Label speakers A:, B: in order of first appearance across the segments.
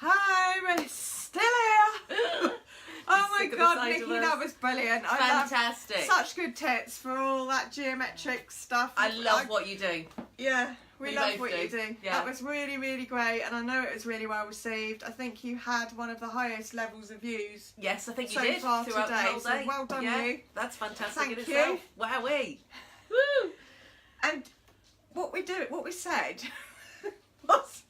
A: Hi, we're still here. Oh my God, Nikki, that was brilliant.
B: Fantastic.
A: Such good tips for all that geometric stuff.
B: I love what you do.
A: Yeah, we love what you do.
B: Yeah.
A: That was really, really great, and I know it was really well received. I think you had one of the highest levels of views.
B: Yes, I think you
A: so
B: did
A: far
B: throughout
A: today.
B: the whole day.
A: So well done, you.
B: That's fantastic.
A: Thank
B: in
A: you.
B: itself. Wowee. Woo.
A: And what we said was,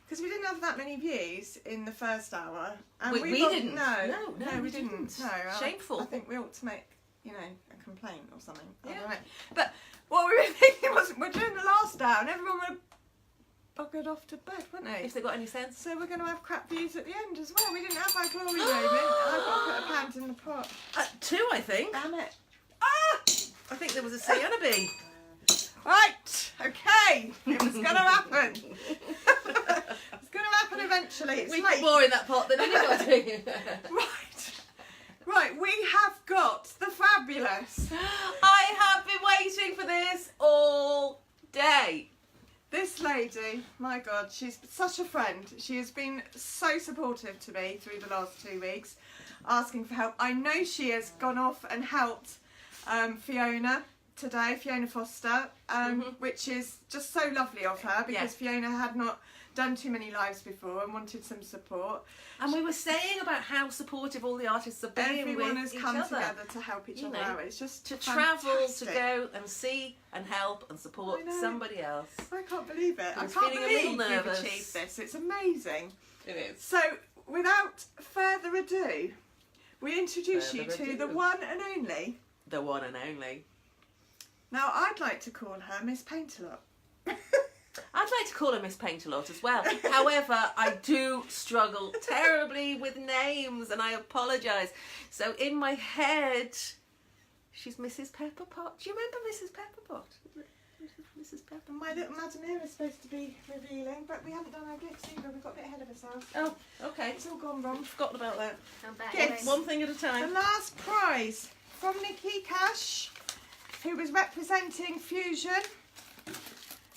A: because we didn't have that many views in the first hour, and
B: we didn't.
A: No, we didn't. No,
B: shameful.
A: I think we ought to make a complaint or something. I don't know. But what we were thinking was, we're doing the last hour, and everyone would have buggered off to bed, wouldn't they?
B: If they got any sense.
A: So we're going to have crap views at the end as well. We didn't have our glory moment. I've got to put a pound in the pot.
B: 2, I think.
A: Damn it.
B: Ah! I think there was a C and a B.
A: Right, okay, it was going to happen. It's going to happen eventually. It's
B: We
A: late.
B: put more in that pot than anybody.
A: Right, we have got the fabulous.
B: I have been waiting for this all day.
A: This lady, my God, she's such a friend. She has been so supportive to me through the last 2 weeks, asking for help. I know she has gone off and helped Fiona today, Fiona Foster, which is just so lovely of her, because Fiona had not done too many lives before and wanted some support.
B: And we were saying about how supportive all the artists have been.
A: Everyone has
B: with
A: come
B: each other.
A: together to help each other out. It's just
B: to
A: fantastic.
B: travel, to go and see and help and support somebody else.
A: I can't believe it. I
B: was
A: can't
B: feeling a
A: believe
B: little
A: you've
B: nervous.
A: achieved this. It's amazing.
B: It is.
A: So, without further ado, we introduce you to the one and only.
B: The one and only.
A: Now, I'd like to call her Miss Paint-A-Lot.
B: I'd like to call her Miss Paint-A-Lot as well. However, I do struggle terribly with names, and I apologise. So in my head, she's Mrs. Pepperpot. Do you remember Mrs. Pepperpot? Mrs. Pepperpot.
A: My little Madam here is supposed to be revealing, but we haven't done our gifts either. We got a bit ahead of ourselves.
B: Oh, okay.
A: It's all gone wrong.
B: Forgotten about that.
C: I'm back.
A: Gifts.
B: One thing at a
A: The
B: time.
A: last prize from Nikki Cash, who was representing Fusion,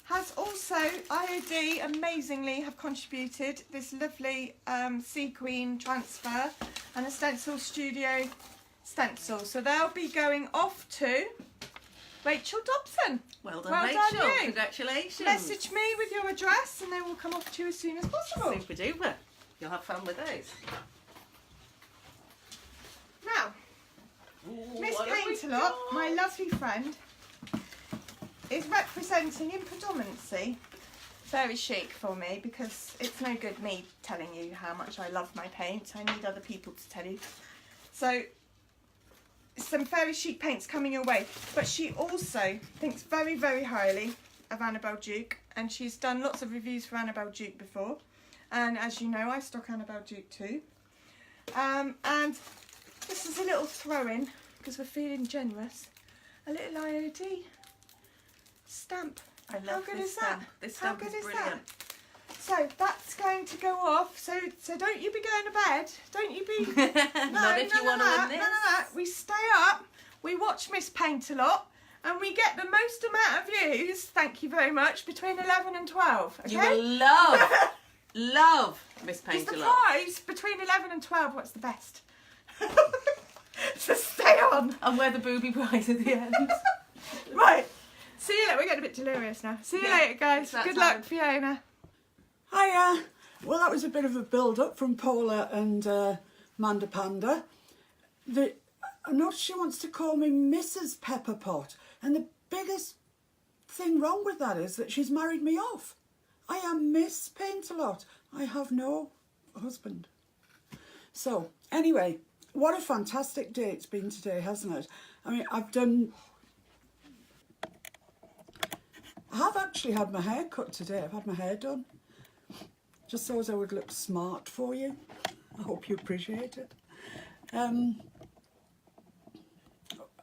A: has also, IOD amazingly have contributed this lovely Sequin transfer and a stencil studio stencil. So they'll be going off to Rachel Dobson.
B: Well done,
A: Well
B: Rachel.
A: done, you.
B: Congratulations.
A: Message me with your address and they will come off to you as soon as possible.
B: Super duper. You'll have fun with those.
A: Now, Miss Paint-A-Lot, my lovely friend, is representing in predominancy Very Chic for me, because it's no good me telling you how much I love my paint. I need other people to tell you. So some Very Chic paints coming your way, but she also thinks very, very highly of Annabelle Duke, and she's done lots of reviews for Annabelle Duke before, and as you know, I stock Annabelle Duke too. And this is a little throw-in, because we're feeling generous, a little IOD stamp.
B: I love this stamp. This stamp is brilliant.
A: So that's going to go off. So don't you be going to bed. Don't you be.
B: Not if you want to win this.
A: No. We stay up. We watch Miss Paint-A-Lot, and we get the most amount of views. Thank you very much. Between 11 and 12. Okay?
B: You will love Miss
A: Is the
B: Paint-A-Lot.
A: prize between 11 and 12? What's the best? So stay on.
B: And wear the booby prize at the end.
A: Right. See you later. We're getting a bit delirious now. See you later, guys.
B: It's that
A: Good
B: time.
A: luck, Fiona.
D: Hiya. Well, that was a bit of a build-up from Paula and Manda Panda. I know she wants to call me Mrs. Pepperpot, and the biggest thing wrong with that is that she's married me off. I am Miss Paint-A-Lot. I have no husband. So, anyway, what a fantastic day it's been today, hasn't it? I mean, I have actually had my hair cut today. I've had my hair done. Just so as I would look smart for you. I hope you appreciate it. Are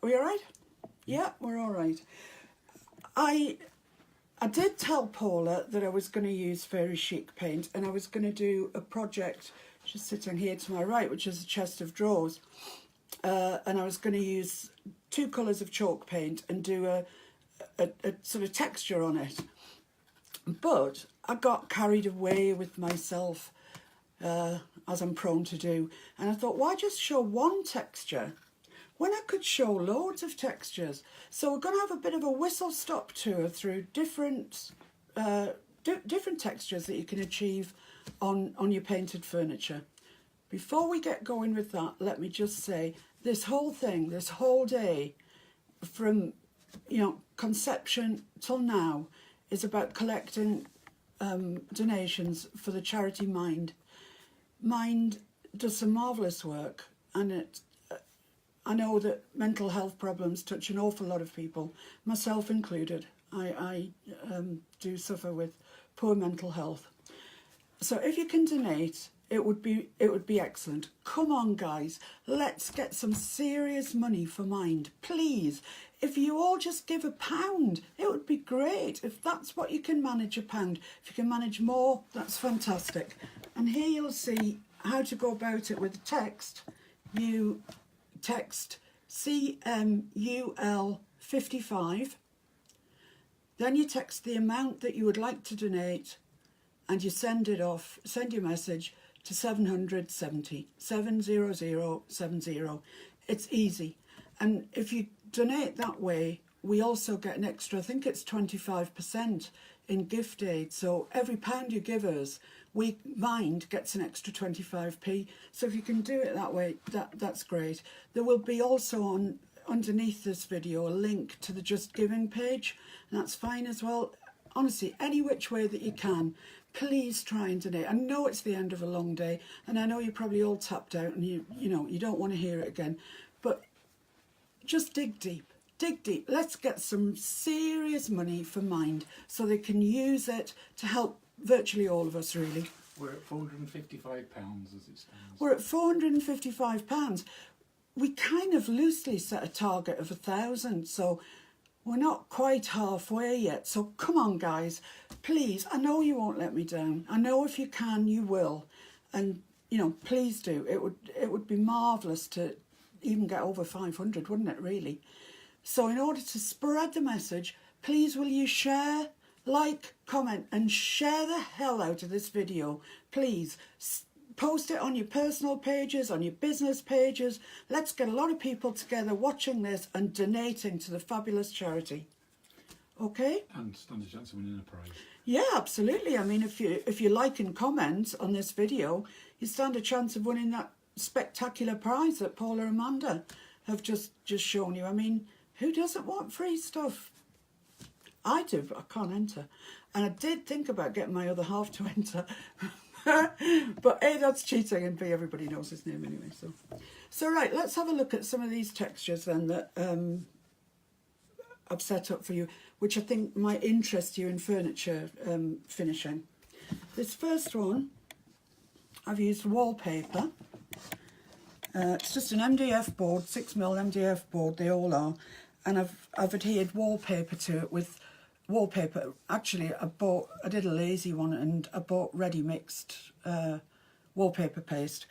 D: we all right? Yeah, we're all right. I did tell Paula that I was going to use Very Chic paint, and I was going to do a project just sitting here to my right, which is a chest of drawers. And I was going to use 2 colours of chalk paint and do a sort of texture on it. But I got carried away with myself as I'm prone to do. And I thought, why just show one texture when I could show loads of textures? So we're going to have a bit of a whistle-stop tour through different different textures that you can achieve on your painted furniture. Before we get going with that, let me just say, this whole thing, this whole day, from conception till now, is about collecting donations for the charity Mind. Mind does some marvellous work, and I know that mental health problems touch an awful lot of people, myself included. I do suffer with poor mental health. So if you can donate, it would be excellent. Come on, guys, let's get some serious money for Mind, please. If you all just give £1, it would be great. If that's what you can manage, £1. If you can manage more, that's fantastic. And here you'll see how to go about it with the text. You text CMUL 55, then you text the amount that you would like to donate, and you send your message to 770 70070. It's easy. And if you donate that way, we also get an extra, I think it's 25% in gift aid. So every £1 you give us, Mind gets an extra 25p. So if you can do it that way, that's great. There will be also underneath this video a link to the Just Giving page, and that's fine as well. Honestly, any which way that you can, please try and donate. I know it's the end of a long day, and I know you're probably all tapped out, and you don't want to hear it again, but just dig deep. Dig deep. Let's get some serious money for Mind so they can use it to help virtually all of us, really.
C: We're at £455 as it stands.
D: We're at £455. We kind of loosely set a target of 1,000, so we're not quite halfway yet. So come on, guys, please. I know you won't let me down. I know if you can, you will. And, please do. It would be marvellous to even get over 500, wouldn't it, really? So in order to spread the message, please will you share, like, comment, and share the hell out of this video. Please post it on your personal pages, on your business pages. Let's get a lot of people together watching this and donating to the fabulous charity. Okay?
C: And stand a chance of winning a prize.
D: Yeah, absolutely. I mean, if you like and comment on this video, you stand a chance of winning that spectacular prize that Paula and Amanda have just shown you. I mean, who doesn't want free stuff? I do, but I can't enter. And I did think about getting my other half to enter. But A, that's cheating, and B, everybody knows his name anyway. So right, let's have a look at some of these textures then that I've set up for you, which I think might interest you in furniture finishing. This first one, I've used wallpaper. It's just an MDF board, 6mm MDF board, they all are. And I've adhered wallpaper to it with wallpaper. Actually, I did a lazy one, and I bought ready mixed wallpaper paste.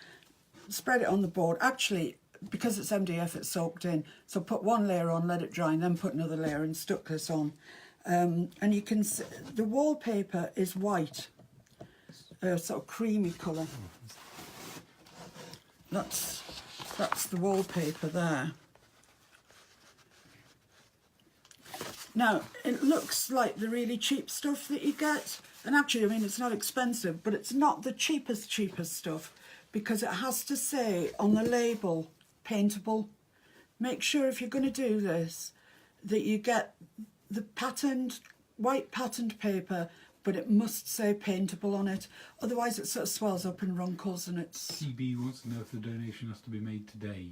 D: Spread it on the board. Actually, because it's MDF, it's soaked in. So put one layer on, let it dry, and then put another layer and stuck this on. And you can see the wallpaper is white, sort of creamy colour. That's the wallpaper there. Now, it looks like the really cheap stuff that you get. And actually, I mean, it's not expensive, but it's not the cheapest stuff, because it has to say on the label, paintable. Make sure if you're going to do this, that you get the white patterned paper, but it must say paintable on it. Otherwise, it sort of swells up in wrinkles, and it's...
C: CB wants to know if the donation has to be made today.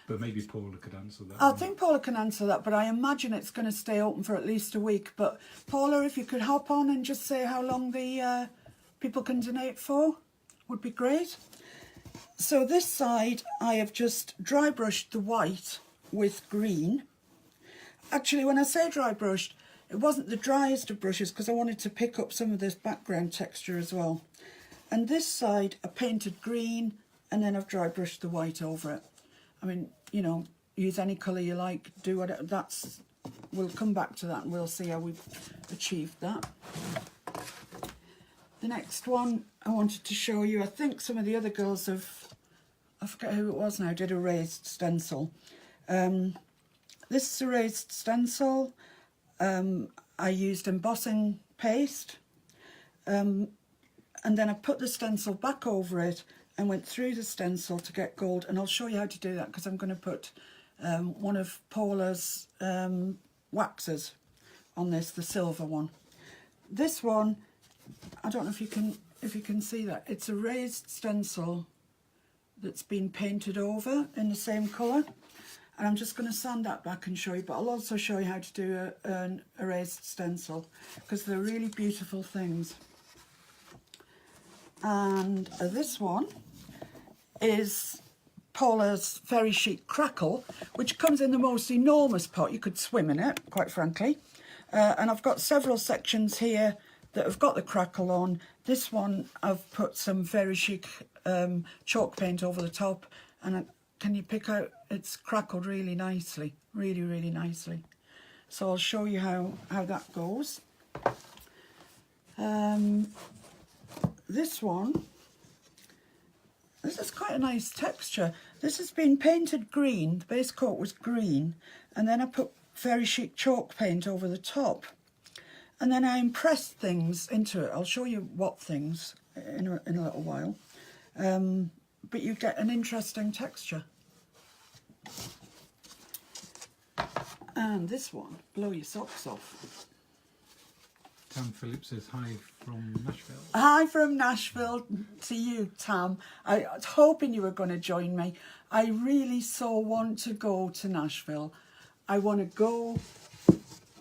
C: But maybe Paula could answer that.
D: I think Paula can answer that, but I imagine it's going to stay open for at least a week. But Paula, if you could hop on and just say how long the people can donate for, would be great. So this side, I have just dry brushed the white with green. Actually, when I say dry brushed, it wasn't the driest of brushes, because I wanted to pick up some of this background texture as well. And this side, I painted green, and then I've dry brushed the white over it. I mean, use any colour you like, do whatever. We'll come back to that, and we'll see how we've achieved that. The next one I wanted to show you, I think some of the other girls have, I forget who it was now, did a raised stencil. This is a raised stencil. I used embossing paste, and then I put the stencil back over it and went through the stencil to get gold, and I'll show you how to do that because I'm going to put one of Paula's waxes on this, the silver one. This one, I don't know if you can see that, it's a raised stencil that's been painted over in the same colour, and I'm just going to sand that back and show you, but I'll also show you how to do a raised stencil because they're really beautiful things. And this one is Paula's Very Chic Crackle, which comes in the most enormous pot. You could swim in it, quite frankly. And I've got several sections here that have got the crackle on. This one I've put some Very Chic chalk paint over the top, and can you pick out, it's crackled really nicely, really, really nicely. So I'll show you how that goes. This one, this is quite a nice texture. This has been painted green, the base coat was green, and then I put Very Chic chalk paint over the top. And then I impressed things into it. I'll show you what things in a little while. But you get an interesting texture. And this one, blow your socks off.
C: Tam Phillips says hi from Nashville.
D: Hi from Nashville to you, Tam. I was hoping you were going to join me. I really so want to go to Nashville. I want to go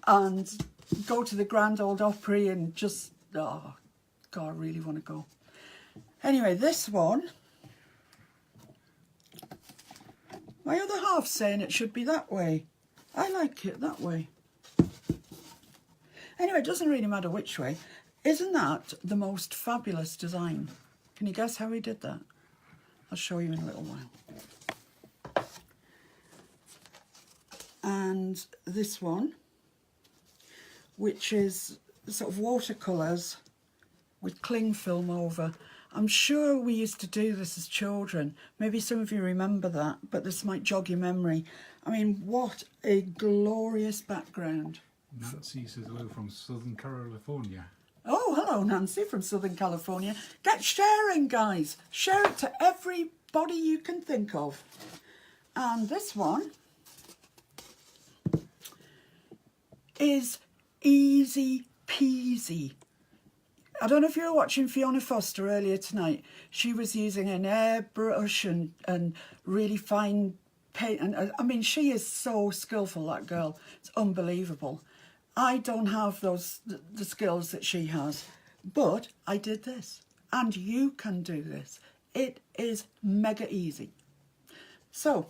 D: and go to the Grand Ole Opry and just, oh God, I really want to go. Anyway, this one, my other half's saying it should be that way. I like it that way. Anyway, it doesn't really matter which way. Isn't that the most fabulous design? Can you guess how he did that? I'll show you in a little while. And this one, which is sort of watercolours with cling film over. I'm sure we used to do this as children. Maybe some of you remember that, but this might jog your memory. I mean, what a glorious background.
C: Nancy says hello from Southern California.
D: Oh, hello, Nancy from Southern California. Get sharing, guys. Share it to everybody you can think of. And this one is easy peasy. I don't know if you were watching Fiona Foster earlier tonight. She was using an airbrush and really fine paint. And I mean, she is so skillful, that girl. It's unbelievable. I don't have the skills that she has, but I did this, and you can do this. It is mega easy. So,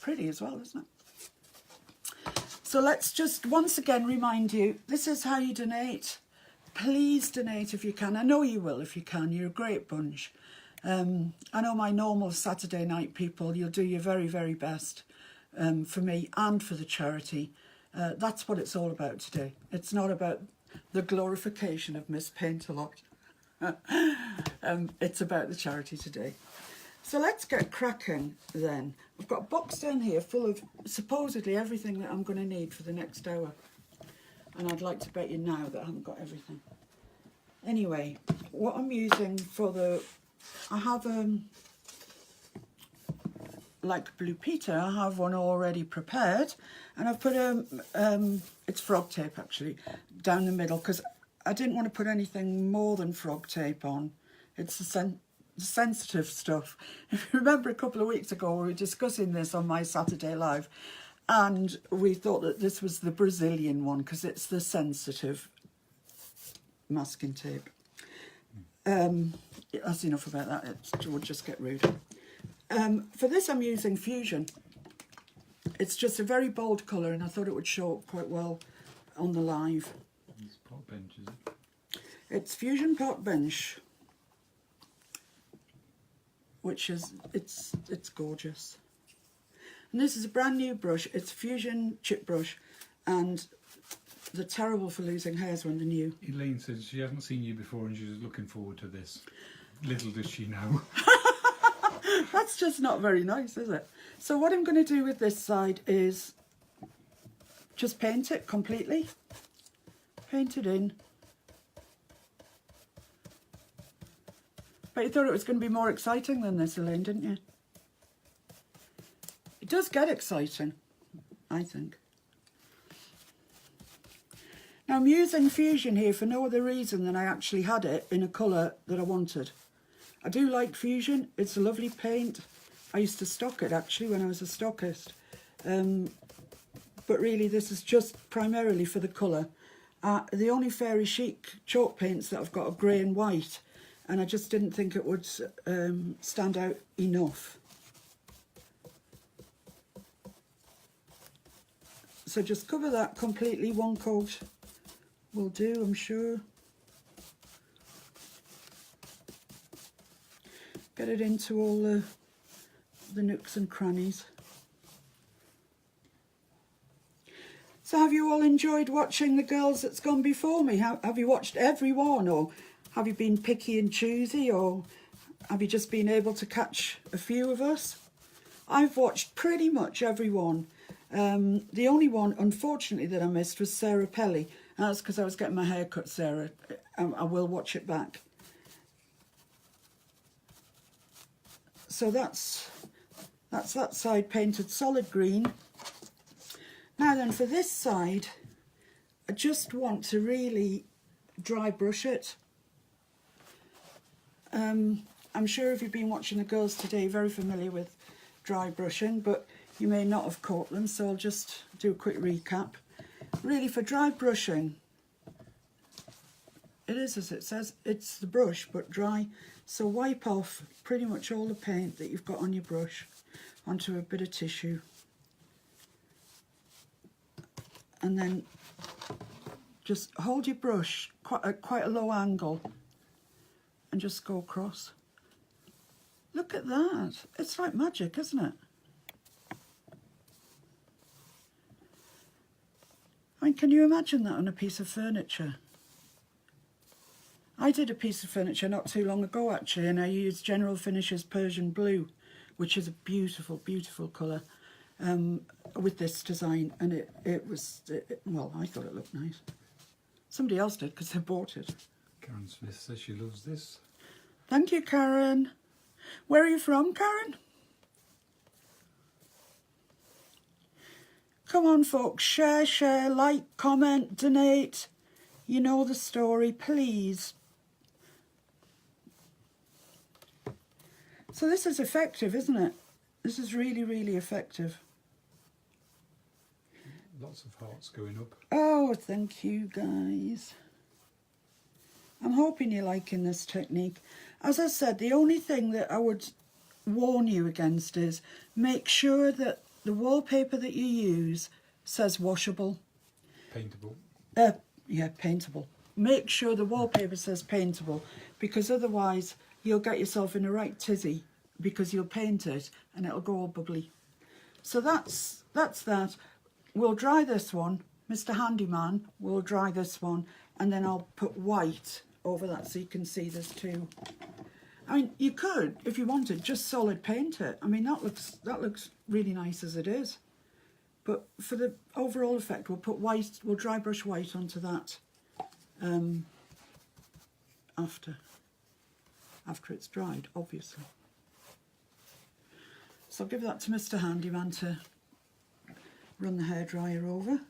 D: pretty as well, isn't it? So let's just once again remind you, this is how you donate. Please donate if you can. I know you will if you can. You're a great bunch. I know my normal Saturday night people, you'll do your very, very best for me and for the charity. That's what it's all about today. It's not about the glorification of Miss Paint-A-Lot. It's about the charity today. So let's get cracking then. I've got a box down here full of supposedly everything that I'm going to need for the next hour. And I'd like to bet you now that I haven't got everything. Anyway, what I'm using for I have like Blue Peter, I have one already prepared, and I've put it's frog tape actually, down the middle, because I didn't want to put anything more than frog tape on. It's the sensitive stuff. If you remember a couple of weeks ago, we were discussing this on my Saturday Live, and we thought that this was the Brazilian one, because it's the sensitive masking tape. That's enough about that, it would just get rude. For this I'm using Fusion. It's just a very bold colour, and I thought it would show up quite well on the live.
C: It's pot bench, is it?
D: It's Fusion Pot Bench, which is, it's gorgeous. And this is a brand new brush. It's Fusion Chip Brush, and they're terrible for losing hairs when they're new.
C: Elaine says she hasn't seen you before and she's looking forward to this. Little does she know.
D: That's just not very nice, is it? So what I'm going to do with this side is just paint it completely. Paint it in. But you thought it was going to be more exciting than this, Elaine, didn't you? It does get exciting, I think. Now I'm using Fusion here for no other reason than I actually had it in a colour that I wanted. I do like Fusion, it's a lovely paint. I used to stock it actually when I was a stockist. But really this is just primarily for the colour. The only Fairy Chic chalk paints that I've got are grey and white, and I just didn't think it would stand out enough. So just cover that completely, one coat will do, I'm sure. Get it into all the nooks and crannies. So have you all enjoyed watching the girls that's gone before me? Have you watched every one, or have you been picky and choosy, or have you just been able to catch a few of us? I've watched pretty much every one. The only one, unfortunately, that I missed was Sarah Pelly. And that's because I was getting my hair cut, Sarah. I will watch it back. So that's that side painted solid green. Now then, for this side, I just want to really dry brush it. I'm sure if you've been watching the girls today, you're very familiar with dry brushing, but you may not have caught them, so I'll just do a quick recap. Really, for dry brushing, it is as it says, it's the brush, but dry. So wipe off pretty much all the paint that you've got on your brush onto a bit of tissue. And then just hold your brush at quite a low angle and just go across. Look at that. It's like magic, isn't it? I mean, can you imagine that on a piece of furniture? I did a piece of furniture not too long ago, actually, and I used General Finishes Persian Blue, which is a beautiful, beautiful colour, with this design, and well, I thought it looked nice. Somebody else did, because they bought it.
C: Karen Smith says she loves this.
D: Thank you, Karen. Where are you from, Karen? Come on, folks, share, like, comment, donate. You know the story, please. So this is effective, isn't it? This is really, really effective.
C: Lots of hearts going up.
D: Oh, thank you, guys. I'm hoping you're liking this technique. As I said, the only thing that I would warn you against is make sure that the wallpaper that you use says washable.
C: Paintable.
D: Yeah, paintable. Make sure the wallpaper says paintable, because otherwise you'll get yourself in a right tizzy, because you'll paint it and it'll go all bubbly. So that's that. We'll dry this one. Mr. Handyman will dry this one, and then I'll put white over that so you can see there's two. I mean, you could, if you wanted, just solid paint it. I mean, that looks really nice as it is. But for the overall effect, we'll put white, we'll dry brush white onto that after it's dried, obviously. So I'll give that to Mr. Handyman to run the hairdryer over.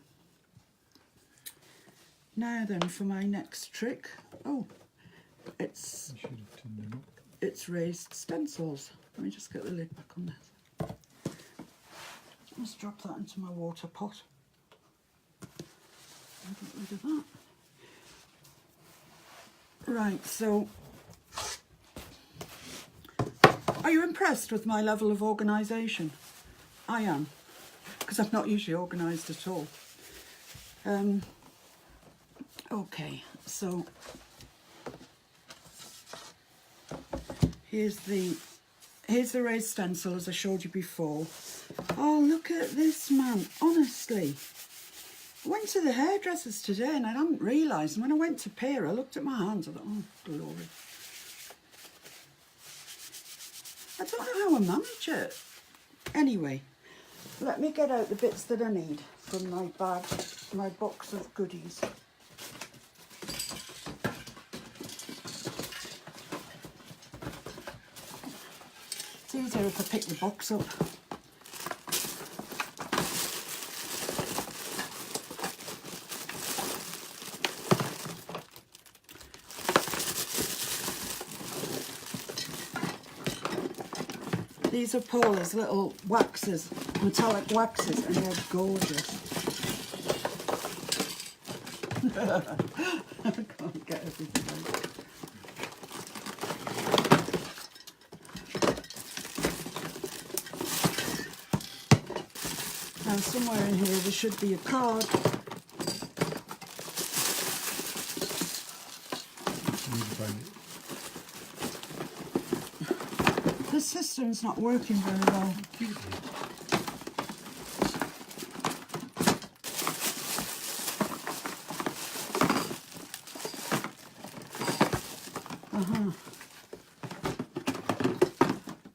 D: Now then, for my next trick, it's raised stencils. Let me just get the lid back on this. Just drop that into my water pot. I'll get rid of that. Right, so are you impressed with my level of organisation? I am, because I'm not usually organised at all. Okay, so here's the raised stencil as I showed you before. Oh, look at this, man, honestly. I went to the hairdressers today and I hadn't realised. And when I went to pay her, I looked at my hands. I thought, oh, glory. I don't know how I manage it. Anyway, let me get out the bits that I need from my bag, my box of goodies. It's easier if I pick the box up. These are Paula's little waxes, metallic waxes, and they're gorgeous. I can't get everything out. Now somewhere in here there should be a card. The system's not working very well.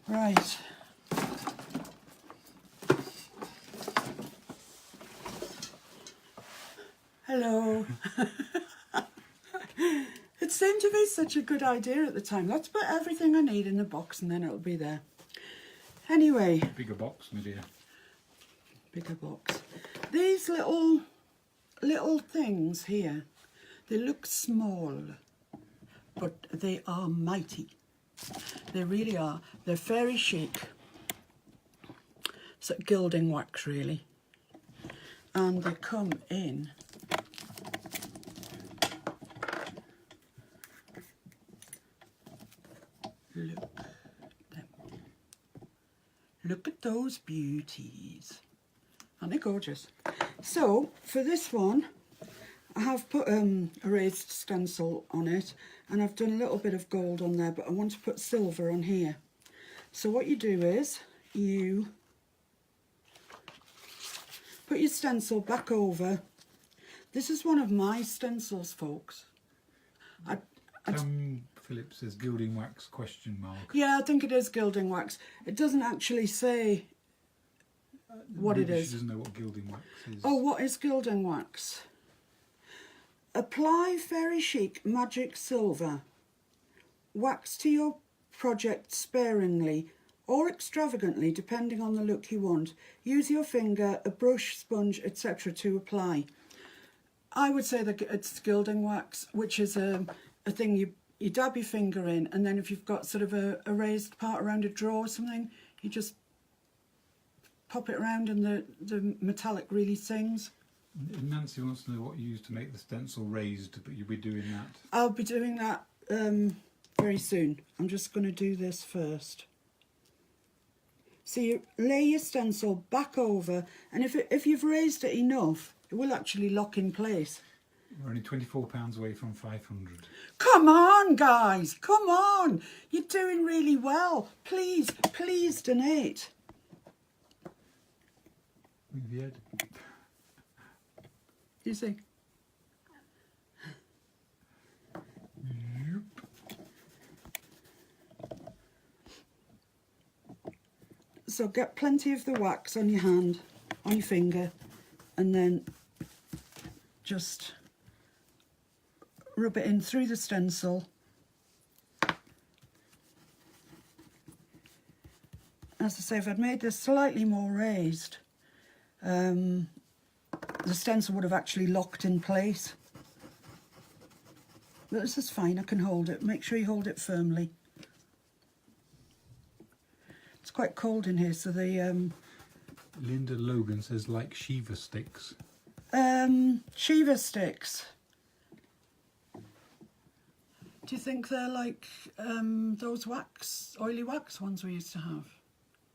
D: Right. Hello. It seemed to be such a good idea at the time. Let's put everything I need in the box and then it'll be there. Anyway.
C: Bigger box, my dear.
D: Bigger box. These little things here, they look small, but they are mighty. They really are. They're fairy chic. It's like gilding wax, really. And they come in Look at those beauties. Aren't they gorgeous? So, for this one, I have put a raised stencil on it, and I've done a little bit of gold on there, but I want to put silver on here. So what you do is, you put your stencil back over. This is one of my stencils, folks.
C: Philip says gilding wax ?
D: Yeah, I think it is gilding wax. It doesn't actually say what it is.
C: She doesn't know what gilding wax is.
D: Oh, what is gilding wax? Apply Fairy Chic Magic Silver. Wax to your project sparingly or extravagantly, depending on the look you want. Use your finger, a brush, sponge, etc. to apply. I would say that it's gilding wax, which is a thing you dab your finger in, and then if you've got sort of a raised part around a drawer or something, you just pop it around and the metallic really sings.
C: Nancy wants to know what you use to make the stencil raised, but you'll be doing that.
D: I'll be doing that very soon. I'm just going to do this first. So you lay your stencil back over, and if you've raised it enough, it will actually lock in place.
C: We're only £24 away from 500.
D: Come on, guys, come on. You're doing really well. Please, please donate.
C: We've had.
D: You see? So get plenty of the wax on your hand, on your finger, and then just rub it in through the stencil. As I say, if I'd made this slightly more raised, the stencil would have actually locked in place. But this is fine, I can hold it. Make sure you hold it firmly. It's quite cold in here, so the...
C: Linda Logan says like Shiva sticks.
D: Shiva sticks. Do you think they're like those wax, oily wax ones we used to have?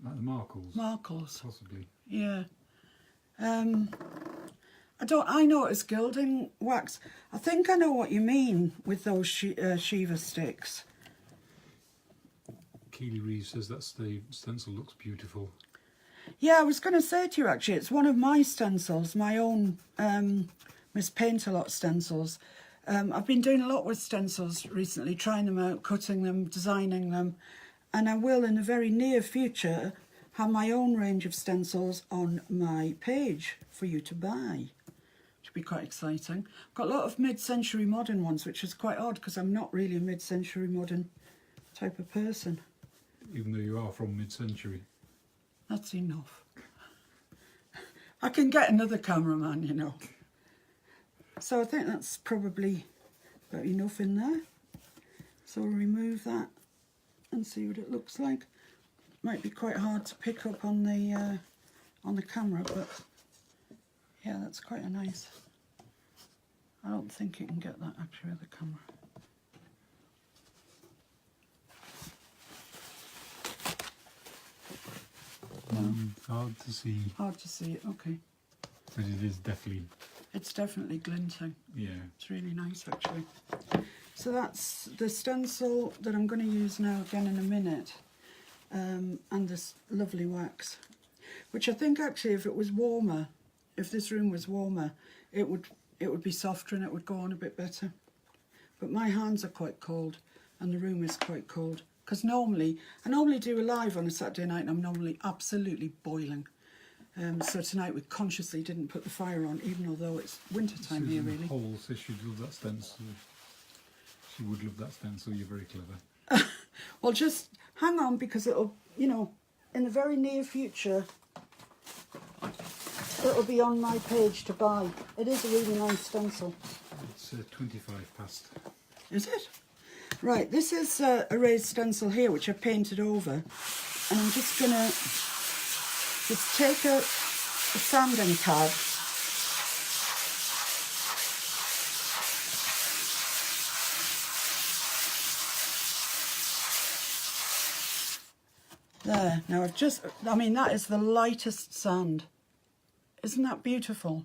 C: Like the Markles?
D: Markles.
C: Possibly.
D: Yeah. I know it's gilding wax. I think I know what you mean with those Shiva sticks.
C: Keely Reeves says that's the stencil looks beautiful.
D: Yeah, I was going to say to you actually, it's one of my stencils, my own Miss Paint-A-Lot stencils. I've been doing a lot with stencils recently, trying them out, cutting them, designing them, and I will in the very near future have my own range of stencils on my page for you to buy. Which will be quite exciting. I've got a lot of mid-century modern ones, which is quite odd because I'm not really a mid-century modern type of person.
C: Even though you are from mid-century.
D: That's enough. I can get another cameraman, you know. So I think that's probably about enough in there. So we'll remove that and see what it looks like. Might be quite hard to pick up on the camera, but yeah, that's quite a nice. I don't think you can get that actually with the camera.
C: Hard to see.
D: Hard to see it, okay.
C: But it is definitely...
D: It's definitely glinting.
C: Yeah.
D: It's really nice actually. So that's the stencil that I'm going to use now again in a minute. And this lovely wax. Which I think actually if it was warmer, if this room was warmer, it would be softer and it would go on a bit better. But my hands are quite cold and the room is quite cold. Because I normally do a live on a Saturday night and I'm normally absolutely boiling. So tonight we consciously didn't put the fire on, even although it's winter time here really.
C: Hall says she'd love that stencil. She would love that stencil, you're very clever.
D: Well, just hang on because it'll, you know, in the very near future, it'll be on my page to buy. It is a really nice stencil.
C: It's 25 past.
D: Is it? Right, this is a raised stencil here which I painted over, and I'm just going to just take a sanding pad there. Now I mean that is the lightest sand. Isn't that beautiful?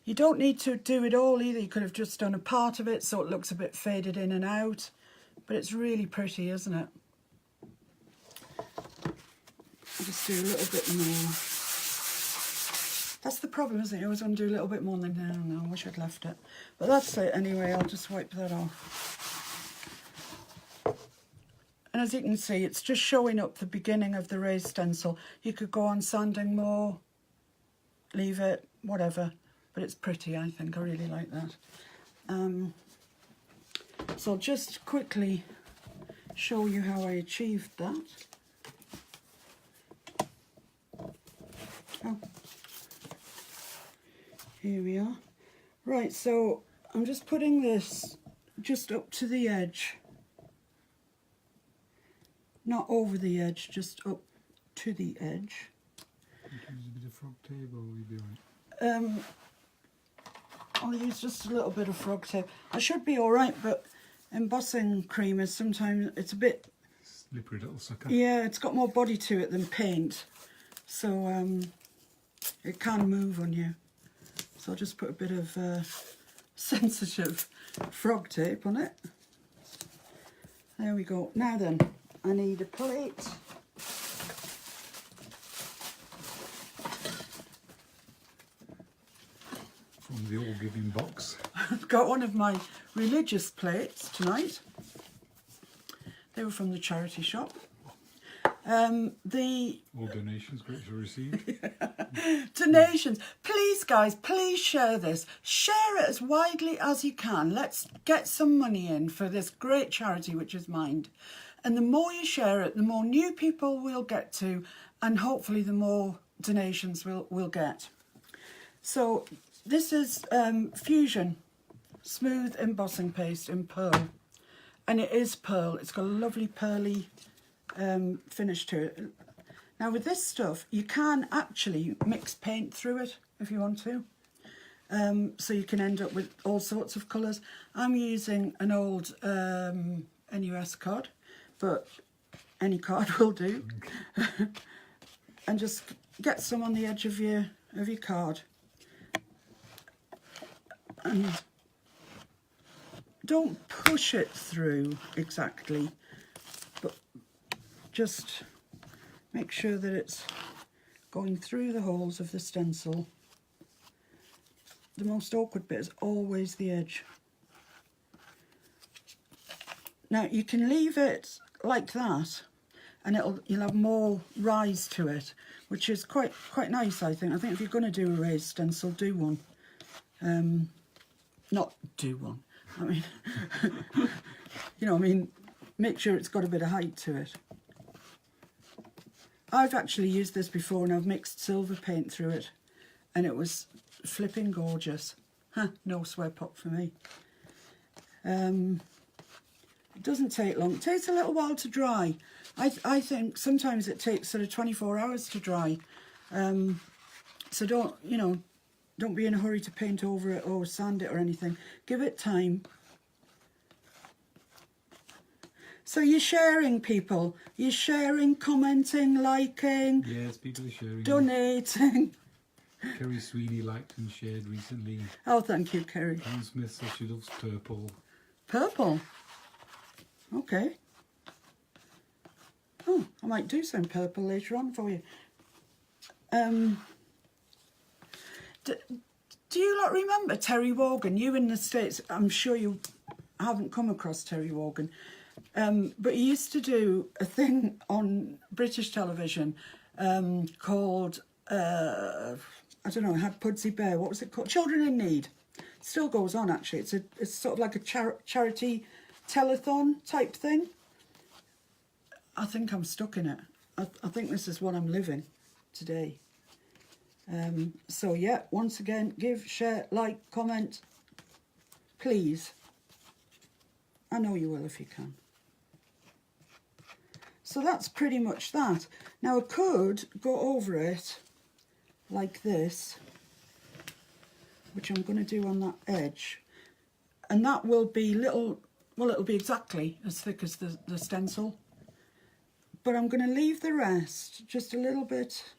D: You don't need to do it all either. You could have just done a part of it so it looks a bit faded in and out. But it's really pretty, isn't it? I'll just do a little bit more. That's the problem, isn't it? You always want to do a little bit more than, no, I wish I'd left it. But that's it anyway, I'll just wipe that off. And as you can see, it's just showing up the beginning of the raised stencil. You could go on sanding more, leave it, whatever. But it's pretty, I think. I really like that. So I'll just quickly show you how I achieved that. Oh. Here we are. Right, so I'm just putting this just up to the edge. Not over the edge, just up to the edge.
C: Use a bit of frog tape or will you be alright?
D: I'll use just a little bit of frog tape. I should be alright, but embossing cream is sometimes, it's a bit...
C: Slippery little sucker.
D: Yeah, it's got more body to it than paint. So it can move on you. So I'll just put a bit of sensitive frog tape on it. There we go. Now then, I need a plate.
C: From the all-giving box.
D: I've got one of my religious plates tonight. They were from the charity shop.
C: All donations gratefully received.
D: Donations. Please, guys, please share this. Share it as widely as you can. Let's get some money in for this great charity, which is Mind. And the more you share it, the more new people we'll get to, and hopefully the more donations we'll get. So this is Fusion Smooth Embossing Paste in Pearl. And it is pearl. It's got a lovely pearly finish to it. Now with this stuff, you can actually mix paint through it if you want to. So you can end up with all sorts of colours. I'm using an old NUS card, but any card will do. And just get some on the edge of your card. And don't push it through exactly, but just make sure that it's going through the holes of the stencil. The most awkward bit is always the edge. Now you can leave it like that, and you'll have more rise to it, which is quite nice, I think. I think if you're going to do a raised stencil, do one. Not do one. I mean, you know, I mean, make sure it's got a bit of height to it. I've actually used this before, and I've mixed silver paint through it, and it was flipping gorgeous. Huh, no swear pop for me. It doesn't take long. It takes a little while to dry. I think sometimes it takes sort of 24 hours to dry. So don't be in a hurry to paint over it or sand it or anything. Give it time. So you're sharing, people. You're sharing, commenting, liking.
C: Yes, people are sharing.
D: Donating.
C: Kerry Sweeney liked and shared recently.
D: Oh, thank you, Kerry.
C: Anne Smith says she loves purple.
D: Purple? Okay. Oh, I might do some purple later on for you. Do you lot remember Terry Wogan? You in the States, I'm sure you haven't come across Terry Wogan. But he used to do a thing on British television called, I don't know, it had Pudsey Bear. What was it called? Children in Need. It still goes on, actually. It's sort of like a charity telethon type thing. I think I'm stuck in it. I think this is what I'm living today. So yeah, once again, give, share, like, comment, please. I know you will if you can. So that's pretty much that. Now I could go over it like this, which I'm going to do on that edge, and that will be little, well, it'll be exactly as thick as the stencil, but I'm going to leave the rest just a little bit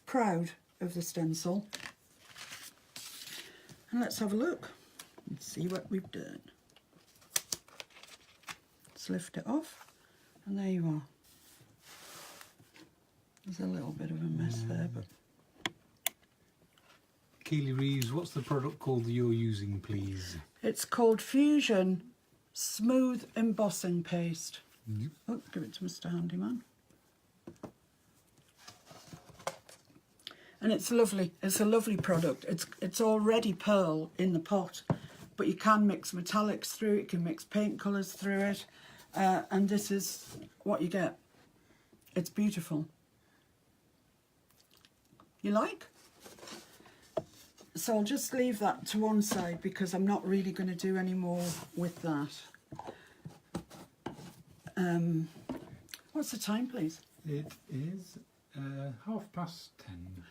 D: proud of the stencil. And let's have a look and see what we've done. Let's lift it off, and there you are. There's a little bit of a mess there, but
C: Keely Reeves, what's the product called that you're using, please?
D: it's called Fusion Smooth Embossing Paste.
C: Yep.
D: Oh, give it to Mr. Handyman. And it's lovely. It's a lovely product. It's already pearl in the pot, but you can mix metallics through it. You can mix paint colours through it, and this is what you get. It's beautiful. You like? So I'll just leave that to one side because I'm not really going to do any more with that. What's the time, please?
C: It is 10:30.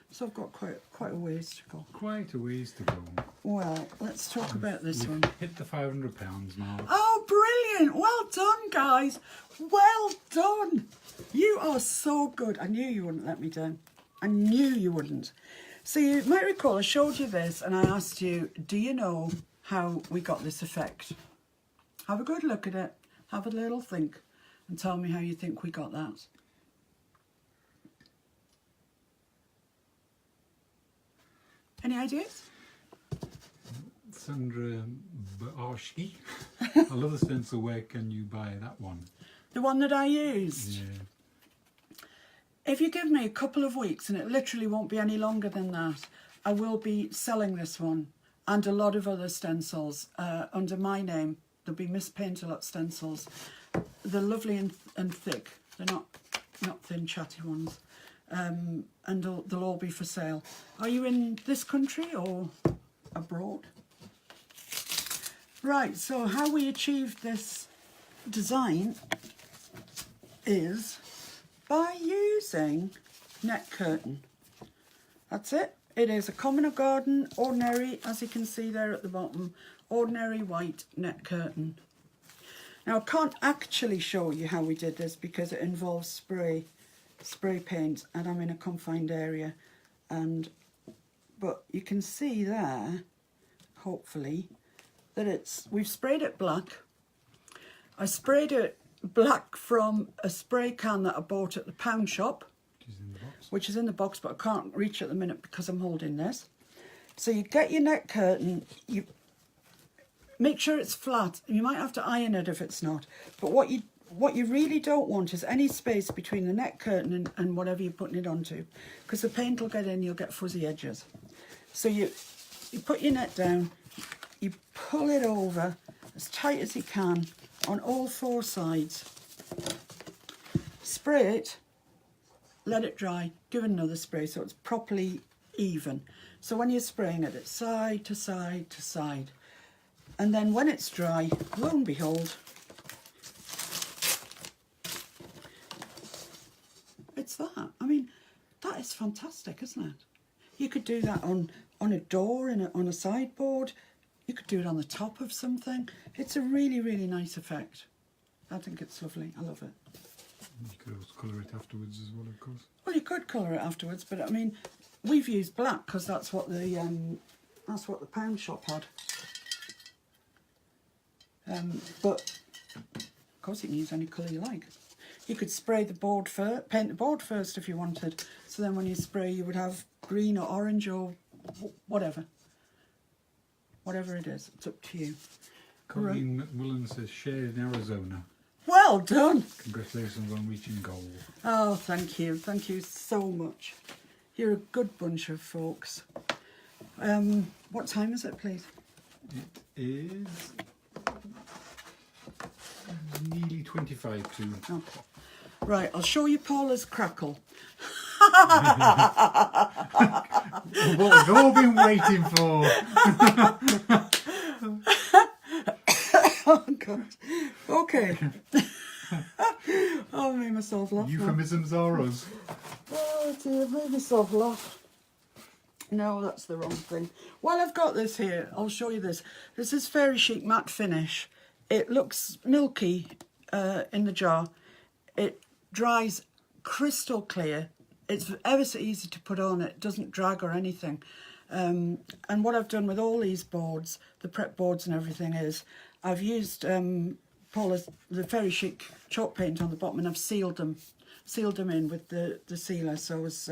D: So I've got quite a ways to go.
C: Quite a ways to go.
D: Well, let's talk about this
C: We've
D: one.
C: hit the £500 mark.
D: Oh, brilliant! Well done, guys. Well done. You are so good. I knew you wouldn't let me down. I knew you wouldn't. So you might recall I showed you this and I asked you, do you know how we got this effect? Have a good look at it. Have a little think and tell me how you think we got that. Any ideas?
C: Sandra Barshki. I love the stencil. Where can you buy that one?
D: The one that I used?
C: Yeah.
D: If you give me a couple of weeks, and it literally won't be any longer than that, I will be selling this one and a lot of other stencils under my name. There'll be Miss Paint-A-Lot stencils. They're lovely and thick. They're not thin, chatty ones. And they'll all be for sale. Are you in this country or abroad? Right, so how we achieved this design is by using net curtain. That's it. It is a common or garden, ordinary, as you can see there at the bottom, ordinary white net curtain. Now I can't actually show you how we did this because it involves spray paint and I'm in a confined area, but you can see there, hopefully, that we've sprayed it black. I sprayed it black from a spray can that I bought at the pound shop.
C: Which is in the box.
D: which is in the box, but I can't reach at the minute because I'm holding this. So you get your net curtain, you make sure it's flat. You might have to iron it if it's not. But what you really don't want is any space between the net curtain and whatever you're putting it onto, because the paint will get in, you'll get fuzzy edges. So you put your net down, you pull it over as tight as you can on all 4 sides, spray it, let it dry, give it another spray so it's properly even. So when you're spraying it, it's side to side to side. And then when it's dry, lo and behold, it's that. I mean, that is fantastic, isn't it? You could do that on a door, on a sideboard. You could do it on the top of something. It's a really, really nice effect. I think it's lovely. I love it.
C: You could also colour it afterwards as well, of course.
D: Well, you could colour it afterwards, but I mean, we've used black because that's what the pound shop had. But of course, you can use any colour you like. You could spray the board first, paint the board first if you wanted. So then, when you spray, you would have green or orange or whatever it is. It's up to you.
C: Colleen McMullen says, shared in Arizona.
D: Well done.
C: Congratulations on reaching goal.
D: Oh, thank you. Thank you so much. You're a good bunch of folks. What time is it, please?
C: It is nearly 25 to.
D: Okay. Right, I'll show you Paula's crackle.
C: What we've all been waiting for.
D: Oh, God. Okay. Oh, I made myself laugh.
C: Euphemisms are us.
D: Oh, dear, I made myself laugh. No, that's the wrong thing. While I've got this here, I'll show you this. This is Fairy Chic Matte Finish. It looks milky in the jar. It dries crystal clear. It's ever so easy to put on. It doesn't drag or anything. And what I've done with all these boards, the prep boards and everything, is I've used the Fairy Chic chalk paint on the bottom, and I've sealed them in with the sealer, so as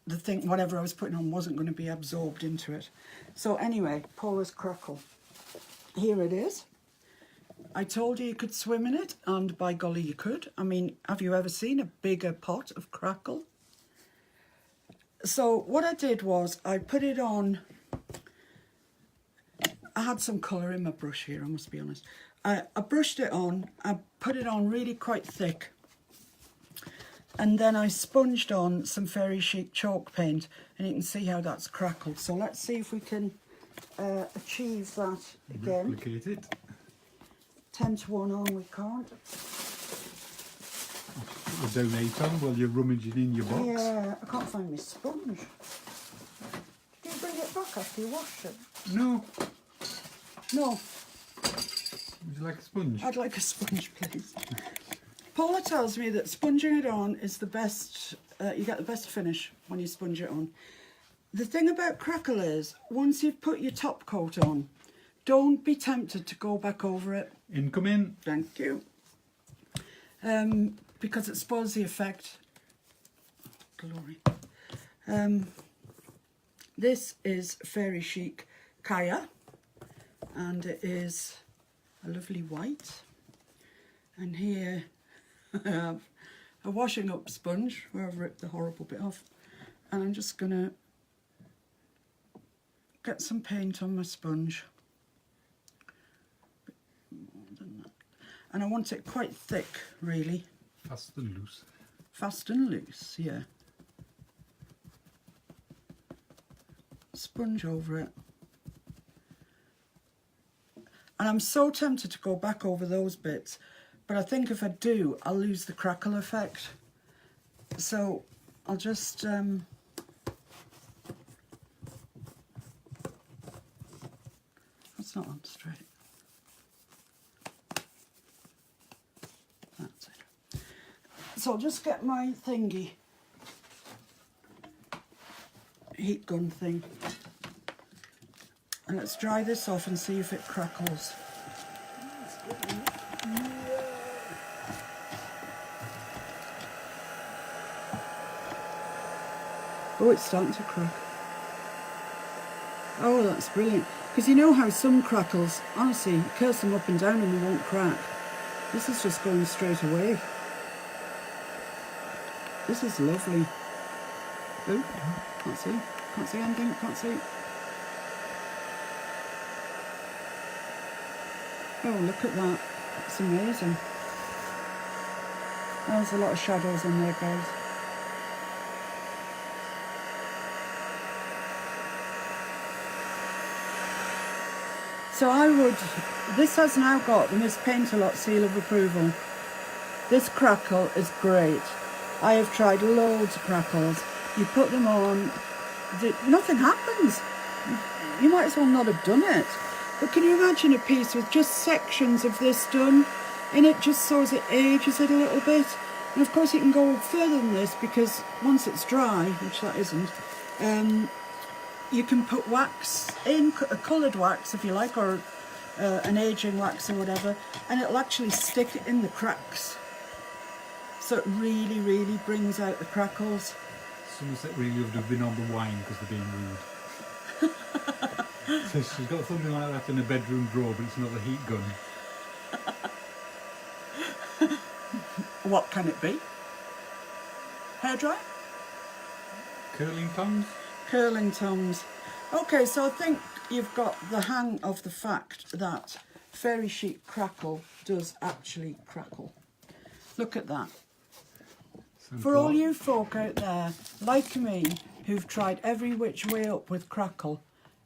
D: the thing, whatever I was putting on, wasn't going to be absorbed into it. So anyway, Paula's crackle. Here it is. I told you could swim in it, and by golly you could. I mean, have you ever seen a bigger pot of crackle? So what I did was I put it on. I had some colour in my brush here, I must be honest. I brushed it on, I put it on really quite thick, and then I sponged on some Fairy Chic chalk paint, and you can see how that's crackled. So let's see if we can achieve that again.
C: Replicate it.
D: 10 to 1 on, we can't.
C: Donate on while you're rummaging in your box.
D: Yeah, I can't find my sponge. Did you bring it back after you washed it?
C: No.
D: No.
C: Would you like a sponge?
D: I'd like a sponge, please. Paula tells me that sponging it on is the best, you get the best finish when you sponge it on. The thing about crackle is, once you've put your top coat on, don't be tempted to go back over it.
C: Come in.
D: Thank you. Because it spoils the effect. Glory. This is Fairy Chic Kaya, and it is a lovely white. And here I have a washing up sponge where I've ripped the horrible bit off, and I'm just going to get some paint on my sponge. And I want it quite thick, really.
C: Fast and loose.
D: Fast and loose, yeah. Sponge over it. And I'm so tempted to go back over those bits, but I think if I do, I'll lose the crackle effect. So I'll just that's not on straight. That's it. So I'll just get my thingy, heat gun thing, and let's dry this off and see if it crackles. Oh, it's starting to crack. Oh, that's brilliant. Because you know how some crackles, honestly, you curse them up and down and they won't crack. This is just going straight away. This is lovely. Oh, can't see. Can't see anything, can't see. Oh, look at that. It's amazing. There's a lot of shadows in there, guys. So I would, this has now got the Miss Paint-A-Lot seal of approval. This crackle is great. I have tried loads of crackles. You put them on, nothing happens. You might as well not have done it. But can you imagine a piece with just sections of this done? And it just so as it ages it a little bit. And of course you can go further than this because once it's dry, which that isn't, you can put wax in, a coloured wax if you like, or an aging wax or whatever, and it'll actually stick in the cracks. So it really, really brings out the crackles.
C: Somerset really would have been on the wine because they're being rude. So she's got something like that in a bedroom drawer, but it's not a heat gun.
D: What can it be? Hairdryer?
C: Curling tongs?
D: Curling tongs. Okay, so I think you've got the hang of the fact that Fairy Chic Crackle does actually crackle. Look at that. For all you folk out there, like me, who've tried every which way up with crackle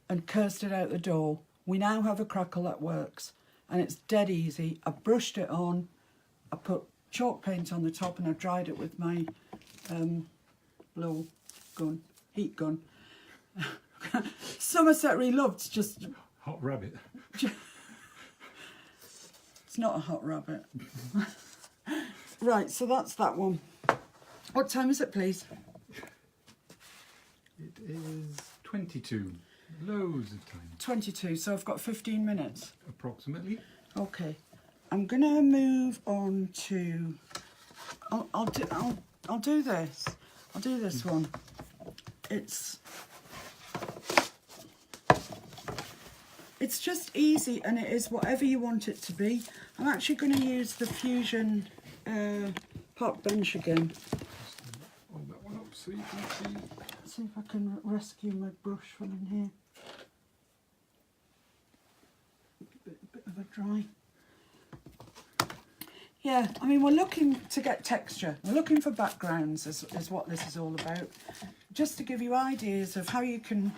D: and cursed it out the door, we now have a crackle that works. And it's dead easy. I brushed it on, I put chalk paint on the top, and I dried it with my blow gun, heat gun. Somerset really loved just...
C: Hot rabbit.
D: It's not a hot rabbit. Right, so that's that one. What time is it, please?
C: It is 22. Loads of time.
D: 22, so I've got 15 minutes.
C: Approximately.
D: Okay. I'm gonna move on to... I'll do this. I'll do this one. It's just easy, and it is whatever you want it to be. I'm actually going to use the Fusion park bench again.
C: Hold that one up so you can see.
D: Let's see if I can rescue my brush from in here. Bit of a dry. Yeah, I mean, we're looking to get texture. We're looking for backgrounds is what this is all about. Just to give you ideas of how you can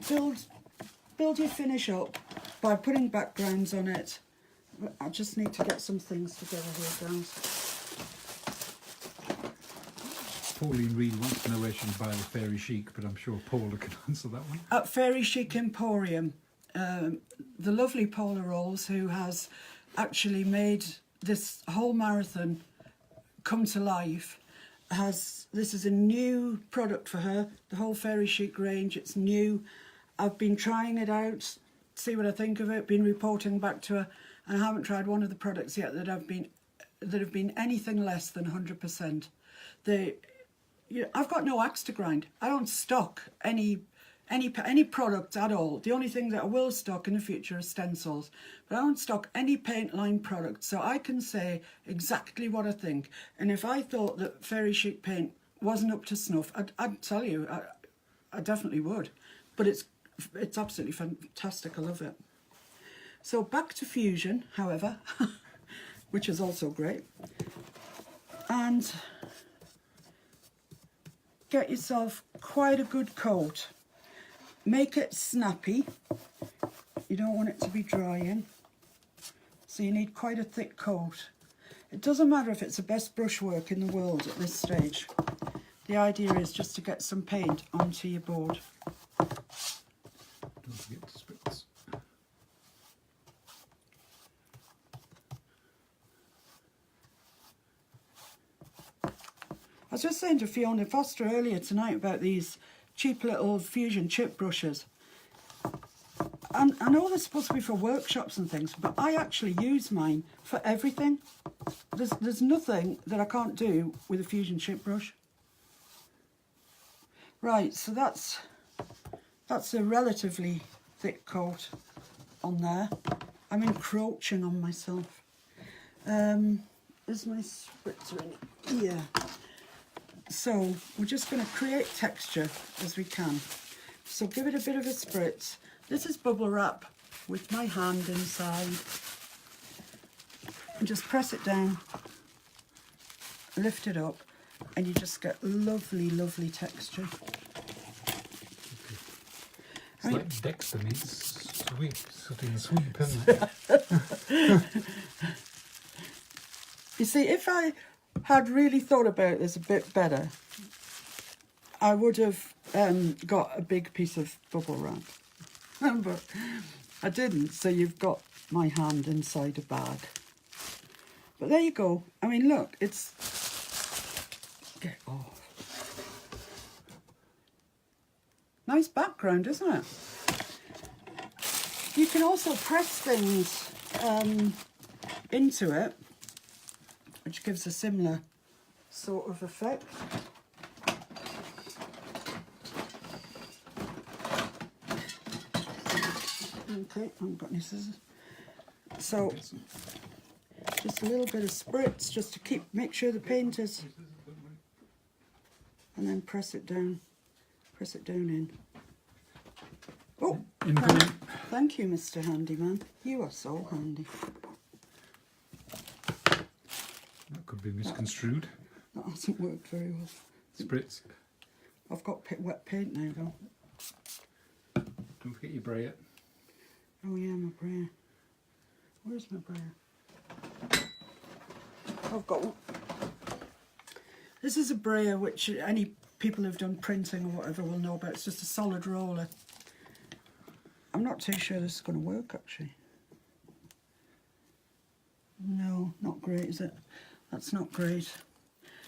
D: build your finish up by putting backgrounds on it. I just need to get some things together here, guys.
C: Pauline really wants to know where she can buy the Fairy Chic, but I'm sure Paula can answer that one.
D: At Fairy Chic Emporium, the lovely Paula Rolls, who has actually made this whole marathon come to life, this is a new product for her, the whole Fairy Chic range. It's new. I've been trying it out, see what I think of it, been reporting back to her, and I haven't tried one of the products yet that have been anything less than 100%. I've got no axe to grind. I don't stock any product at all. The only thing that I will stock in the future is stencils, but I don't stock any paint line products, so I can say exactly what I think. And if I thought that Fairy Chic paint wasn't up to snuff, I'd tell you, I definitely would. But it's absolutely fantastic. I love it. So back to Fusion, however, which is also great. And get yourself quite a good coat. Make it snappy. You don't want it to be drying. So you need quite a thick coat. It doesn't matter if it's the best brushwork in the world at this stage. The idea is just to get some paint onto your board.
C: Don't forget to split this.
D: I was just saying to Fiona Foster earlier tonight about these cheap little Fusion chip brushes. And I know they're supposed to be for workshops and things, but I actually use mine for everything. There's nothing that I can't do with a Fusion chip brush. Right, so that's a relatively thick coat on there. I'm encroaching on myself. Is my spritzer in here? So we're just going to create texture as we can. So give it a bit of a spritz. This is bubble wrap with my hand inside. And just press it down, lift it up, and you just get lovely, lovely texture.
C: It's like Dexter meets sweep, sweep, isn't it?
D: You see, if I had really thought about this a bit better, I would have got a big piece of bubble wrap. But I didn't, so you've got my hand inside a bag. But there you go. I mean, look, it's... Get off. Nice background, isn't it? You can also press things into it, which gives a similar sort of effect. Okay, I haven't got any scissors. So, just a little bit of spritz just to make sure the paint is, and then press it down in. Oh, thank you, Mr. Handyman. You are so handy.
C: That could be misconstrued.
D: That hasn't worked very well.
C: Spritz.
D: I've got wet paint now, though.
C: Don't forget your brayer.
D: Oh yeah, my brayer. Where's my brayer? I've got one. This is a brayer which any people who've done printing or whatever will know about. It's just a solid roller. I'm not too sure this is going to work, actually. No, not great, is it? That's not great.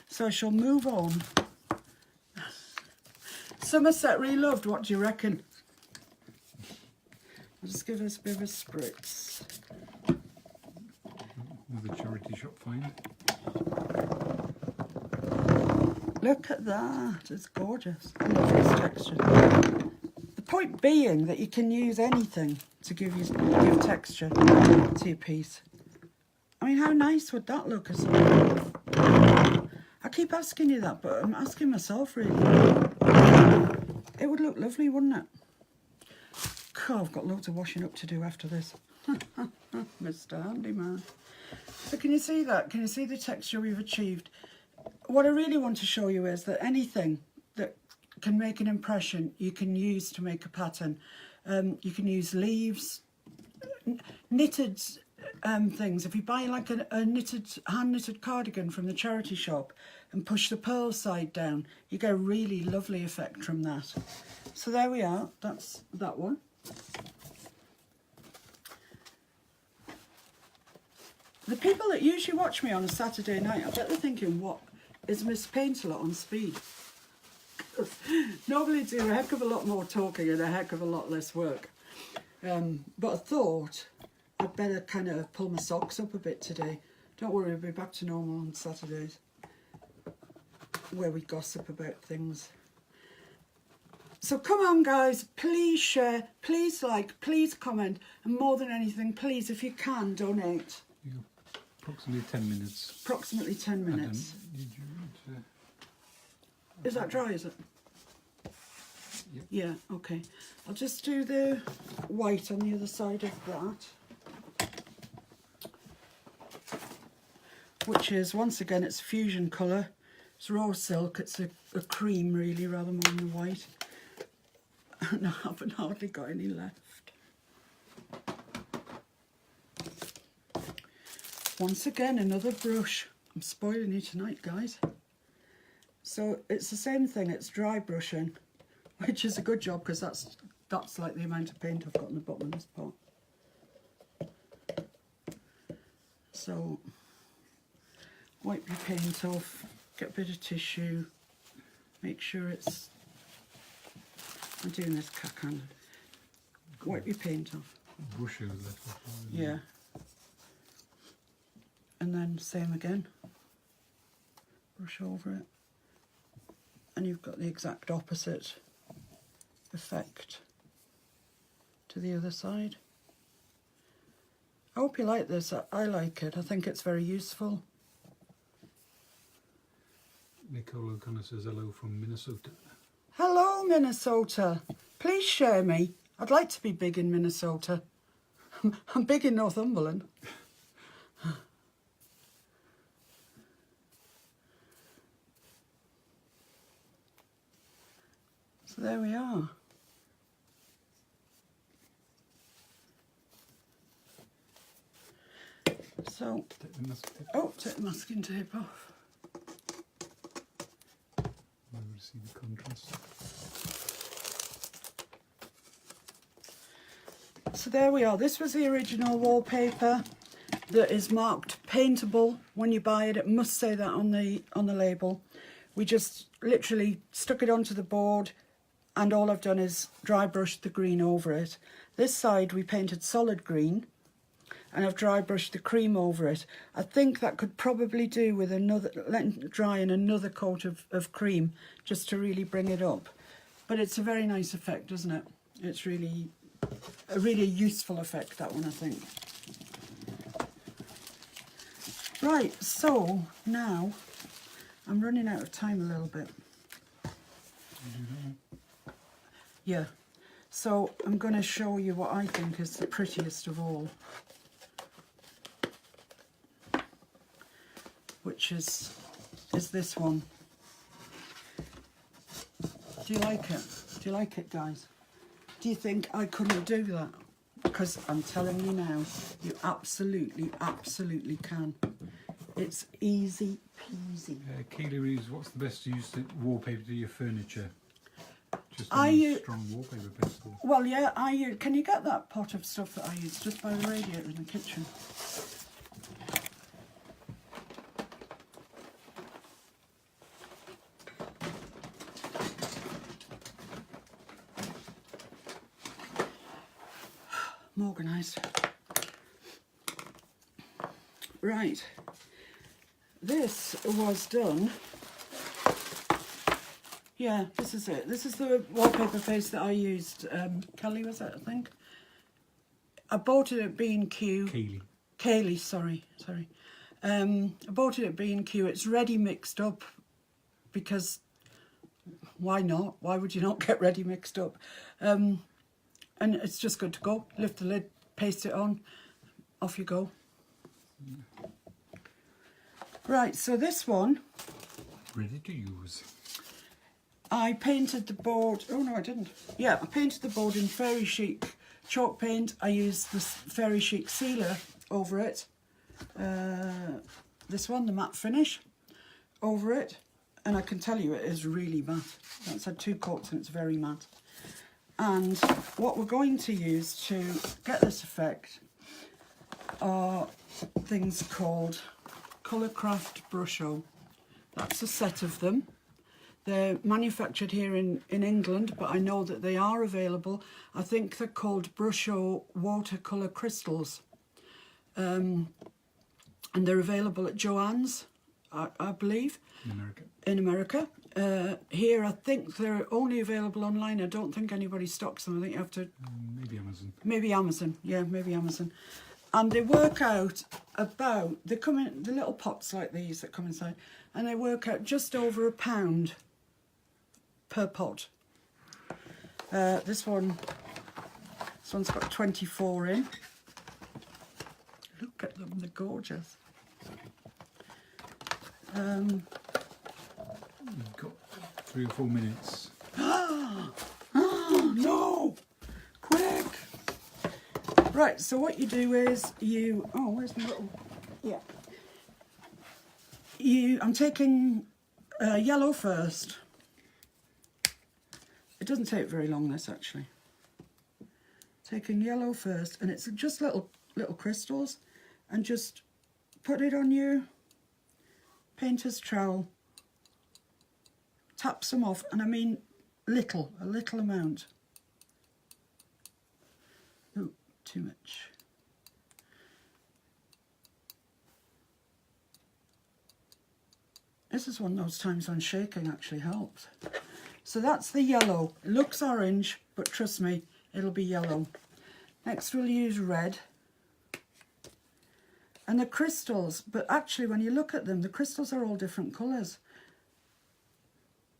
D: So I shall move on. Somerset Reloved, what do you reckon? I'll just give us a bit of a spritz.
C: Another charity shop find.
D: Look at that, it's gorgeous. I love this texture. The point being that you can use anything to give texture to your piece. I mean, how nice would that look as well? I keep asking you that, but I'm asking myself really. It would look lovely, wouldn't it? God, I've got loads of washing up to do after this. Mr. Handyman. So can you see that? Can you see the texture we've achieved? What I really want to show you is that anything that can make an impression, you can use to make a pattern. You can use leaves, knitted things. If you buy like a hand-knitted cardigan from the charity shop and push the pearl side down, you get a really lovely effect from that. So there we are, that's that one. The people that usually watch me on a Saturday night, I bet they're thinking, what is Miss Paint-A-Lot on speed? Normally do a heck of a lot more talking and a heck of a lot less work. But I thought I'd better kind of pull my socks up a bit today. Don't worry, we'll be back to normal on Saturdays, where we gossip about things. So come on guys, please share, please like, please comment, and more than anything, please, if you can, donate.
C: You got approximately 10 minutes.
D: Approximately 10 minutes. Is that dry, is it?
C: Yep.
D: Yeah, okay. I'll just do the white on the other side of that. Which is, once again, it's fusion colour. It's raw silk, it's a cream really, rather more than the white. And I haven't hardly got any left. Once again, another brush. I'm spoiling you tonight, guys. So it's the same thing, it's dry brushing, which is a good job because that's like the amount of paint I've got in the bottom of this pot. So wipe your paint off, get a bit of tissue, make sure it's, I'm doing this cack-handed. Wipe your paint off.
C: Brush it a little.
D: Yeah. And then same again. Brush over it. and you've got the exact opposite effect to the other side. I hope you like this. I like it. I think it's very useful.
C: Nicole O'Connor says hello from Minnesota.
D: Hello, Minnesota. Please share me. I'd like to be big in Minnesota. I'm big in Northumberland. So there we are. So,
C: Take the masking tape.
D: oh, take the masking tape off.
C: Now we see the contrast.
D: So there we are. This was the original wallpaper that is marked paintable when you buy it. It must say that on the label. We just literally stuck it onto the board, and all I've done is dry brushed the green over it. This side we painted solid green, and I've dry brushed the cream over it. I think that could probably do with another, letting it dry in another coat of cream just to really bring it up. But it's a very nice effect, isn't it? It's really a really useful effect, that one, I think. Right, so now I'm running out of time a little bit. Yeah, so I'm going to show you what I think is the prettiest of all, which is this one. Do you like it? Do you like it, guys? Do you think I couldn't do that? Because I'm telling you now, you absolutely, absolutely can. It's easy peasy.
C: Keely reads, what's the best use of wallpaper to your furniture? Just strong wallpaper pencil.
D: Well, yeah, can you get that pot of stuff that I use just by the radiator in the kitchen? I'm organised. Right, this was done. Yeah, this is it. This is the wallpaper face that I used. Kelly, was it, I think? I bought it at B&Q.
C: Keely.
D: Kaylee, sorry. I bought it at B&Q. It's ready mixed up because why not? Why would you not get ready mixed up? And it's just good to go. Lift the lid, paste it on, off you go. Right, so this one,
C: Ready to use.
D: I painted the board. Oh no, I didn't. Yeah, I painted the board in Fairy Chic chalk paint. I used this Fairy Chic sealer over it. This one, the matte finish, over it. And I can tell you it is really matte. It's had 2 coats and it's very matte. And what we're going to use to get this effect are things called Colourcraft Brusho. That's a set of them. They're manufactured here in England, but I know that they are available. I think they're called Brusho watercolour crystals. And they're available at Joann's, I believe. In America. Here, I think they're only available online. I don't think anybody stocks them. I think you have to...
C: Maybe Amazon.
D: Maybe Amazon. Yeah, maybe Amazon. And they work out about... They come in the little pots like these that come inside, and they work out just over £1 per pot. This one's got 24 in. Look at them, they're gorgeous.
C: You've got 3 or 4 minutes.
D: Oh, no! Quick! Right, so what you do is you... Oh, where's my little... Yeah. I'm taking yellow first. It doesn't take very long, this, actually. Taking yellow first, and it's just little crystals, and just put it on your painter's trowel. Tap some off, and I mean a little amount. Oh, too much. This is one of those times when shaking actually helps. So that's the yellow. It looks orange, but trust me, it'll be yellow. Next we'll use red. And the crystals, but actually when you look at them, the crystals are all different colours.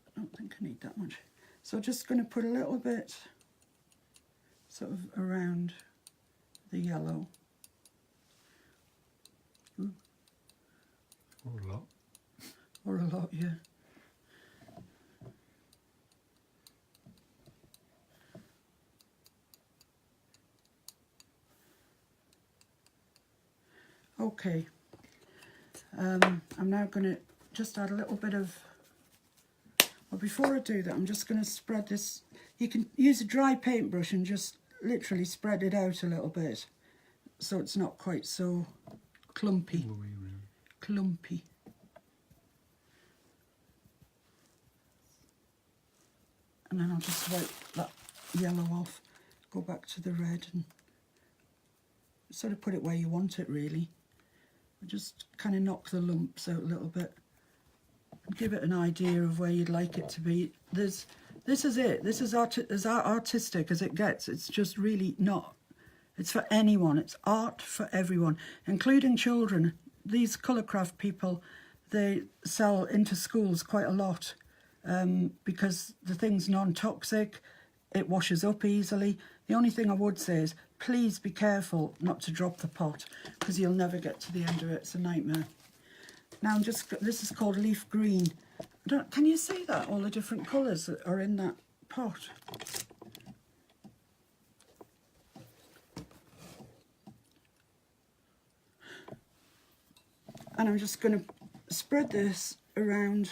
D: I don't think I need that much. So just going to put a little bit sort of around the yellow. Ooh.
C: Or a lot.
D: Or a lot, yeah. Okay, I'm now going to just add a little bit of, well, before I do that, I'm just going to spread this. You can use a dry paintbrush and just literally spread it out a little bit so it's not quite so clumpy.
C: All the way around.
D: Clumpy. And then I'll just wipe that yellow off, go back to the red and sort of put it where you want it really. Just kind of knock the lumps out a little bit and give it an idea of where you'd like it to be. This is it. This is as artistic as it gets. It's just really not. It's for anyone. It's art for everyone, including children. These colourcraft people, they sell into schools quite a lot because the thing's non-toxic. It washes up easily. The only thing I would say is please be careful not to drop the pot because you'll never get to the end of it. It's a nightmare. Now this is called leaf green. Can you see that? All the different colours that are in that pot. And I'm just going to spread this around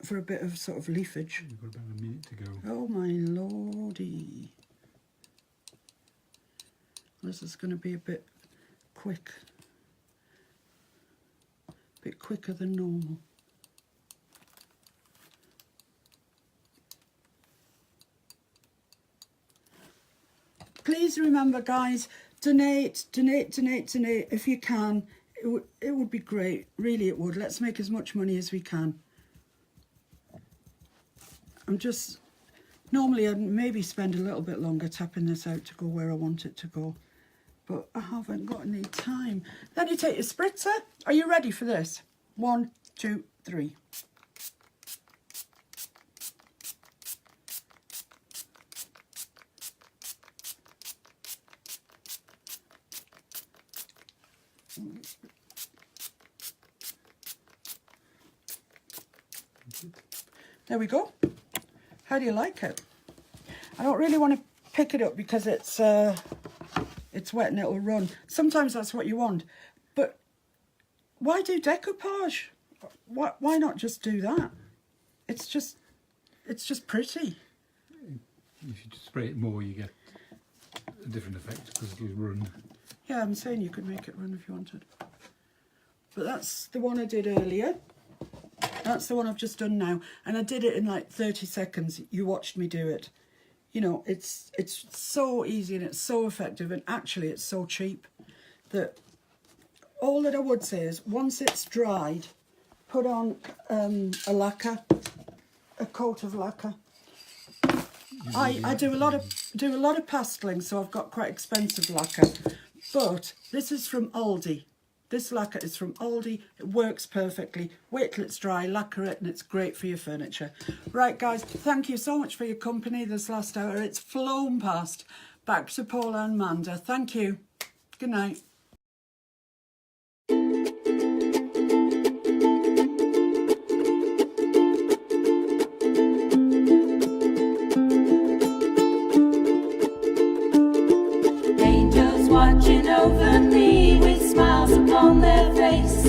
D: for a bit of sort of leafage.
C: We've got about a minute to go.
D: Oh my lordy. This is going to be a bit quick. A bit quicker than normal. Please remember, guys, donate if you can. It would be great. Really it would. Let's make as much money as we can. Normally I'd maybe spend a little bit longer tapping this out to go where I want it to go, but I haven't got any time. Then you take your spritzer. Are you ready for this? 1, 2, 3. There we go. How do you like it? I don't really want to pick it up because it's wet and it'll run. Sometimes that's what you want, but why do decoupage? Why not just do that? It's just pretty.
C: If you just spray it more, you get a different effect because it'll run.
D: Yeah, I'm saying you could make it run if you wanted. But that's the one I did earlier. That's the one I've just done now. And I did it in like 30 seconds. You watched me do it. You know, it's so easy and it's so effective, and actually it's so cheap that all that I would say is once it's dried, put on a lacquer, a coat of lacquer. I do a lot of pasteling, so I've got quite expensive lacquer. But this is from Aldi. This lacquer is from Aldi. It works perfectly. Wait till it's dry, lacquer it, and it's great for your furniture. Right, guys, thank you so much for your company this last hour. It's flown past. Back to Paula and Manda. Thank you. Good night.
E: Angels watching over me with smiles upon their face.